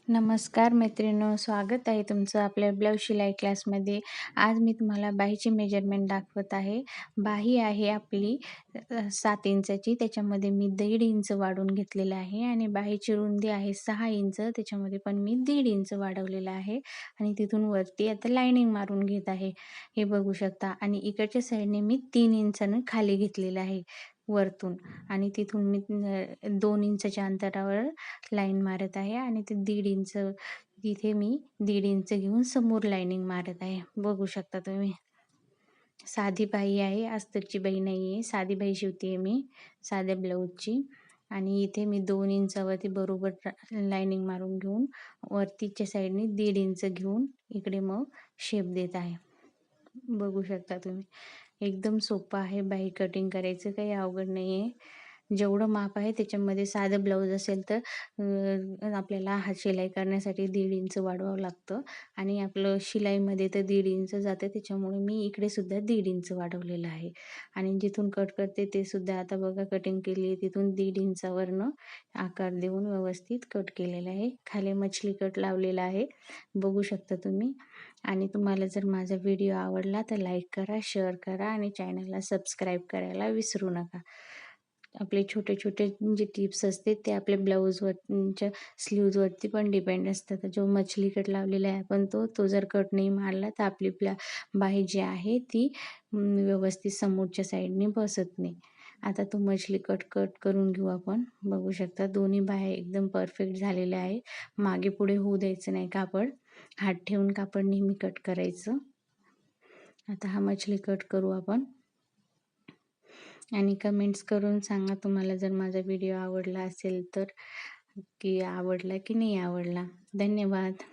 नमस्कार मैत्रिणींनो, स्वागत आहे तुमचं आपल्या ब्लाऊज शिलाई क्लासमध्ये. आज मी तुम्हाला बाहीची मेजरमेंट दाखवत आहे. बाही आहे आपली 7 इंचाची, त्याच्यामध्ये मी 1.5 इंच वाढवून घेतलेलं आहे आणि बाहीची रुंदी आहे 6 इंच, त्याच्यामध्ये पण मी 1.5 इंच वाढवलेलं आहे आणि तिथून वरती आता लाईनिंग मारून घेत आहे. हे बघू शकता आणि इकडच्या साईडने मी 3 इंचानं खाली घेतलेलं आहे वरतून आणि तिथून मी 2 इंचच्या अंतरावर लाईन मारत आहे आणि ते 1.5 इंच तिथे मी 1.5 इंच घेऊन समोर लाईनिंग मारत आहे. बघू शकता तुम्ही. साधी बाही आहे, अस्तरची बाही नाही आहे. साधी बाही शिवते मी साध्या ब्लाऊजची आणि इथे मी 2 इंचावरती बरोबर लाईनिंग मारून घेऊन वरतीच्या साईडने 1.5 इंच घेऊन इकडे मग शेप देत आहे. बघू शकता तुम्ही. एकदम सोपं आहे बाही कटिंग करायचं, काही अवघड नाही आहे. जेवढं माप आहे त्याच्यामध्ये साधं ब्लाऊज असेल तर आपल्याला हात शिलाई करण्यासाठी 1.5 इंच वाढवावं लागतं आणि आपलं शिलाईमध्ये तर 1.5 इंच जातं, त्याच्यामुळे मी इकडे सुद्धा 1.5 इंच वाढवलेलं आहे आणि जिथून कट करते ते सुद्धा आता बघा कटिंग केली आहे तिथून 1.5 इंचावरनं आकार देऊन व्यवस्थित कट केलेला आहे. खाली मछली कट लावलेला आहे, बघू शकता तुम्ही. आणि तुम्हाला जर माझा व्हिडिओ आवडला तर लाईक करा, शेअर करा आणि चॅनलला सबस्क्राईब करायला विसरू नका. आपले छोटे छोटे जे टिप्स असते ते आपल्या ब्लाऊजवरच्या स्लीव्जवरती पण डिपेंड असतात. जो मछली कट लावलेला आहे आपण तो जर कट नाही मारला तर आपली बाही जी आहे ती व्यवस्थित समोरच्या साईडने बसत नाही. आता तो मछली कट करून घेऊ आपण. बघू शकता दोन्ही बाह्या एकदम परफेक्ट झालेल्या आहे. मागे पुढे होऊ द्यायचं नाही कापड. हात ठेवून कापड नेहमी कट करायचं. आता हा मछली कट करू आपण आणि कमेंट्स करून सांगा तुम्हाला जर माझा व्हिडिओ आवडला असेल तर, की आवडला की नाही आवडला. धन्यवाद.